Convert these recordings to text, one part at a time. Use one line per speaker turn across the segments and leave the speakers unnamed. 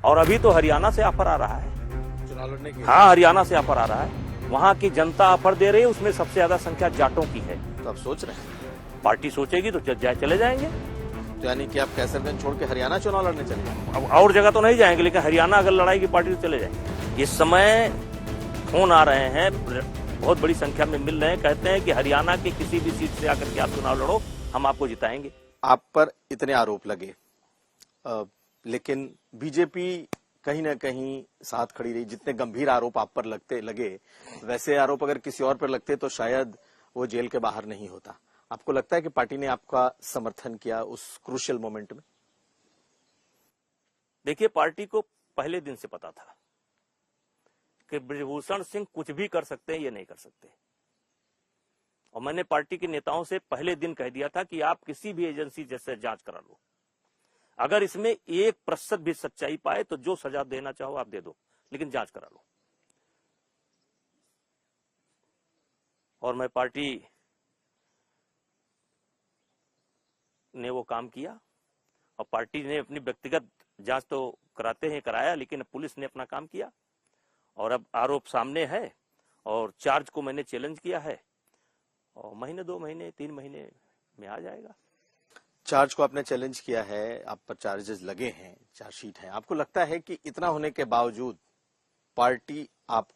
और अभी तो हरियाणा से ऑफर आ रहा है
चुनाव लड़ने की।
हाँ, हरियाणा से ऑफर आ रहा है। वहाँ की जनता ऑफर दे रही है, उसमें सबसे ज्यादा संख्या जाटों की है।
तो आप सोच रहे हैं,
पार्टी सोचेगी तो चले जाएंगे।
तो यानी कि आप कैसरगंज छोड़ के हरियाणा चुनाव लड़ने चले जाएंगे?
अब और जगह तो नहीं जाएंगे, लेकिन हरियाणा अगर लड़ाई की पार्टी तो चले जाएंगे। इस समय फोन आ रहे हैं, बहुत बड़ी संख्या में मिल रहे हैं, कहते हैं कि हरियाणा की किसी भी सीट से आकर के आप चुनाव लड़ो, हम आपको जिताएंगे।
आप पर इतने आरोप लगे, लेकिन बीजेपी कहीं ना कहीं साथ खड़ी रही। जितने गंभीर आरोप आप पर लगे, वैसे आरोप अगर किसी और पर लगते तो शायद वो जेल के बाहर नहीं होता। आपको लगता है कि पार्टी ने आपका समर्थन किया उस क्रूशियल मोमेंट में?
देखिए, पार्टी को पहले दिन से पता था कि ब्रजभूषण सिंह कुछ भी कर सकते हैं, ये नहीं कर सकते। और मैंने पार्टी के नेताओं से पहले दिन कह दिया था कि आप किसी भी एजेंसी जैसे जांच करा लो, अगर इसमें 1% भी सच्चाई पाए तो जो सजा देना चाहो आप दे दो, लेकिन जांच करा लो। और मैं पार्टी ने वो काम किया, और पार्टी ने अपनी व्यक्तिगत जांच तो कराते हैं, कराया, लेकिन पुलिस ने अपना काम किया। और अब आरोप सामने है और चार्ज को मैंने चैलेंज किया है, और महीने 2 महीने 3 महीने में आ जाएगा।
चार्ज को आपने चैलेंज किया है, आप पर चार्जेस लगे हैं, चार्जशीट है। आपको लगता है कि इतना होने के बावजूद पार्टी आप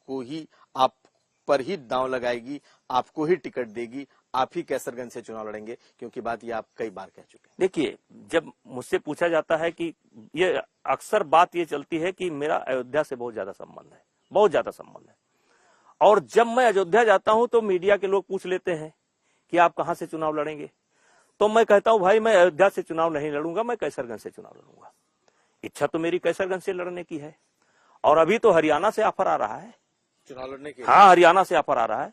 पर ही दांव लगाएगी, आपको ही टिकट देगी, आप ही कैसरगंज से चुनाव लड़ेंगे? क्योंकि बात ये आप कई बार कह चुके हैं।
देखिए, जब मुझसे पूछा जाता है कि ये अक्सर बात ये चलती है कि मेरा अयोध्या से बहुत ज्यादा संबंध है, बहुत ज्यादा संबंध है। और जब मैं अयोध्या जाता हूं तो मीडिया के लोग पूछ लेते हैं कि आप कहां से चुनाव लड़ेंगे, तो मैं कहता हूं भाई मैं अयोध्या से चुनाव नहीं लड़ूंगा, मैं कैसरगंज से चुनाव लड़ूंगा। इच्छा तो मेरी कैसरगंज से लड़ने की है। और अभी तो हरियाणा से ऑफर आ रहा है
चुनाव लड़ने के?
हाँ, हरियाणा से ऑफर आ रहा है।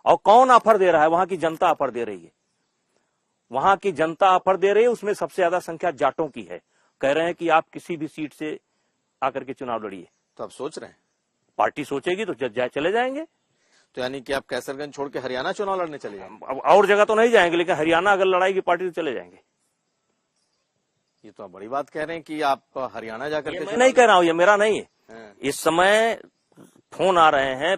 और कौन ऑफर दे रहा है? वहां की जनता ऑफर दे रही है। वहां की जनता ऑफर दे रही है, उसमें सबसे ज्यादा संख्या जाटों की है। कह रहे हैं कि आप किसी भी सीट से आकर के चुनाव लड़िए।
तो आप सोच रहे हैं,
पार्टी सोचेगी तो चले जाएंगे।
तो यानी कि आप कैसरगंज छोड़ के हरियाणा चुनाव लड़ने चले जाएंगे?
अब और जगह तो नहीं जाएंगे, लेकिन हरियाणा अगर लड़ाई की पार्टी तो चले जाएंगे।
ये तो आप बड़ी बात कह रहे हैं कि आप हरियाणा जाकर के।
मैं नहीं कह रहा हूं, ये मेरा नहीं है।
हाँ।
इस समय फोन आ रहे हैं,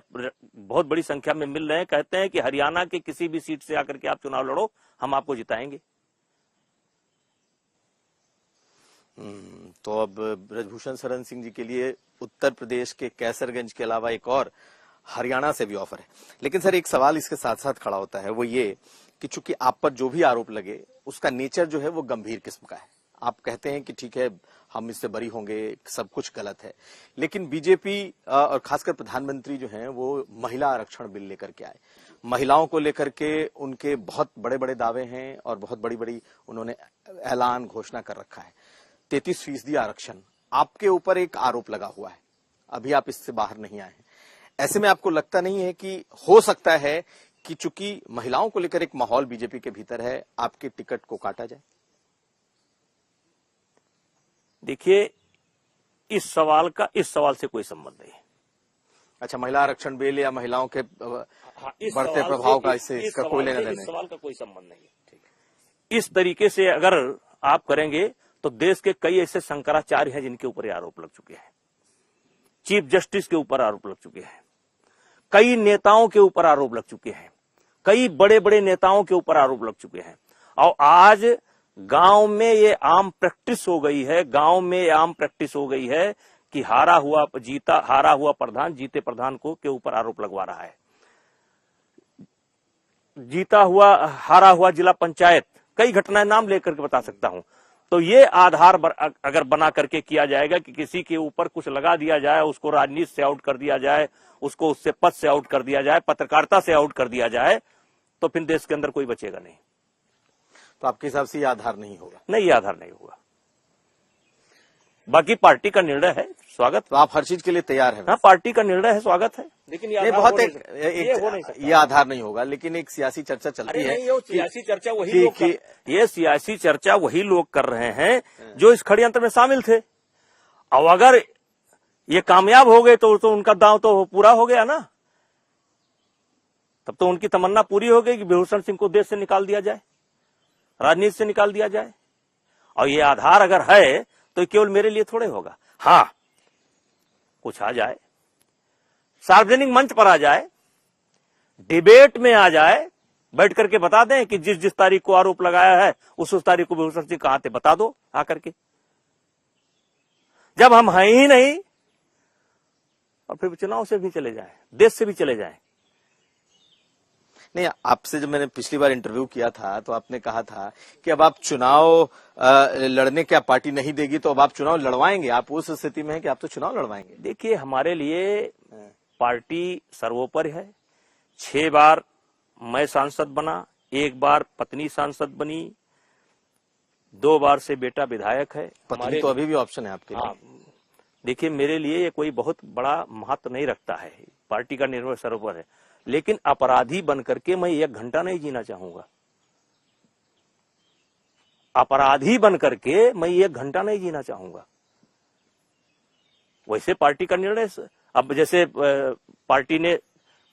बहुत बड़ी संख्या में मिल रहे हैं, कहते हैं कि हरियाणा की किसी भी सीट से आकर के आप चुनाव लड़ो, हम आपको जिताएंगे।
तो अब ब्रजभूषण शरण सिंह जी के लिए उत्तर प्रदेश के कैसरगंज के अलावा एक और हरियाणा से भी ऑफर है। लेकिन सर, एक सवाल इसके साथ साथ खड़ा होता है, वो ये कि चूंकि आप पर जो भी आरोप लगे उसका नेचर जो है वो गंभीर किस्म का है। आप कहते हैं कि ठीक है, हम इससे बरी होंगे, सब कुछ गलत है, लेकिन बीजेपी और खासकर प्रधानमंत्री जो हैं वो महिला आरक्षण बिल लेकर के आए। महिलाओं को लेकर के उनके बहुत बड़े बड़े दावे हैं और बहुत बड़ी बड़ी उन्होंने ऐलान घोषणा कर रखा है। 33% आरक्षण आपके ऊपर एक आरोप लगा हुआ है, अभी आप इससे बाहर नहीं आए हैं। ऐसे में आपको लगता नहीं है कि हो सकता है कि चूंकि महिलाओं को लेकर एक माहौल बीजेपी के भीतर है, आपके टिकट को काटा जाए?
देखिए, इस सवाल से कोई संबंध नहीं है।
अच्छा, महिला आरक्षण बिल या महिलाओं के बढ़ते प्रभाव का इसका कोई लेना देना?
इस सवाल का कोई संबंध नहीं है। ठीक है, इस तरीके से अगर आप करेंगे तो देश के कई ऐसे शंकराचार्य हैं जिनके ऊपर आरोप लग चुके हैं, चीफ जस्टिस के ऊपर आरोप लग चुके हैं, कई नेताओं के ऊपर आरोप लग चुके हैं, कई बड़े बड़े नेताओं के ऊपर आरोप लग चुके हैं। और आज गांव में ये आम प्रैक्टिस हो गई है, गांव में आम प्रैक्टिस हो गई है कि हारा हुआ प्रधान जीते प्रधान को के ऊपर आरोप लगवा रहा है। हारा हुआ जिला पंचायत, कई घटनाएं नाम लेकर के बता सकता हूं। तो ये आधार अगर बना करके किया जाएगा कि किसी के ऊपर कुछ लगा दिया जाए, उसको राजनीति से आउट कर दिया जाए, उसको उससे पद से आउट कर दिया जाए, पत्रकारिता से आउट कर दिया जाए, तो फिर देश के अंदर कोई बचेगा नहीं।
तो आपके हिसाब से ये आधार नहीं होगा?
नहीं, ये आधार नहीं होगा। बाकी पार्टी का निर्णय है, स्वागत।
तो आप हर चीज के लिए तैयार हैं?
हाँ, पार्टी का निर्णय है, स्वागत है, लेकिन ये
आधार नहीं होगा। लेकिन एक सियासी चर्चा चलती है,
सियासी चर्चा वही लोग कर रहे हैं जो इस षड्यंत्र में शामिल थे। और अगर ये कामयाब हो गए तो उनका दांव तो पूरा हो गया ना। तब तो उनकी तमन्ना पूरी हो गई कि ब्रजभूषण सिंह को देश से निकाल दिया जाए, राजनीति से निकाल दिया जाए। और ये आधार अगर है तो केवल मेरे लिए थोड़े होगा। हाँ, पूछा जाए, सार्वजनिक मंच पर आ जाए, डिबेट में आ जाए, बैठ करके बता दें कि जिस जिस तारीख को आरोप लगाया है उस तारीख को भूषण सिंह कहां थे, बता दो आकर के। जब हम हैं ही नहीं और फिर चुनाव से भी चले जाएं, देश से भी चले जाएं।
नहीं, आपसे जब मैंने पिछली बार इंटरव्यू किया था तो आपने कहा था कि अब आप चुनाव लड़ने क्या पार्टी नहीं देगी तो अब आप चुनाव लड़वाएंगे। आप उस स्थिति में हैं कि आप तो चुनाव लड़वाएंगे।
देखिए, हमारे लिए पार्टी सर्वोपरि है। 6 बार मैं सांसद बना, 1 बार पत्नी सांसद बनी, 2 बार से बेटा विधायक है।
पत्नी तो अभी भी ऑप्शन है आपके लिए।
देखिए, मेरे लिए ये कोई बहुत बड़ा महत्व नहीं रखता है, पार्टी का निर्णय सर्वोपरि है। लेकिन अपराधी बनकर के मैं 1 घंटा नहीं जीना चाहूंगा। अपराधी बनकर के मैं 1 घंटा नहीं जीना चाहूंगा। वैसे पार्टी का निर्णय, अब जैसे पार्टी ने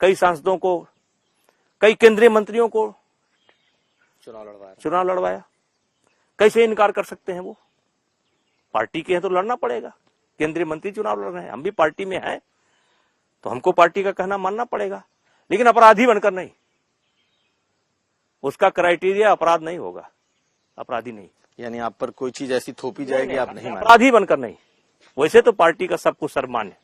कई सांसदों को, कई केंद्रीय मंत्रियों को चुनाव लड़वाया, कैसे इनकार कर सकते हैं? वो पार्टी के हैं तो लड़ना पड़ेगा। केंद्रीय मंत्री चुनाव लड़ रहे हैं, हम भी पार्टी में हैं तो हमको पार्टी का कहना मानना पड़ेगा, लेकिन अपराधी बनकर नहीं। उसका क्राइटेरिया अपराध नहीं होगा, अपराधी नहीं।
यानी आप पर कोई चीज ऐसी थोपी जाएगी आप नहीं मानेंगे।
अपराधी बनकर नहीं। वैसे तो पार्टी का सब कुछ सम्मान है,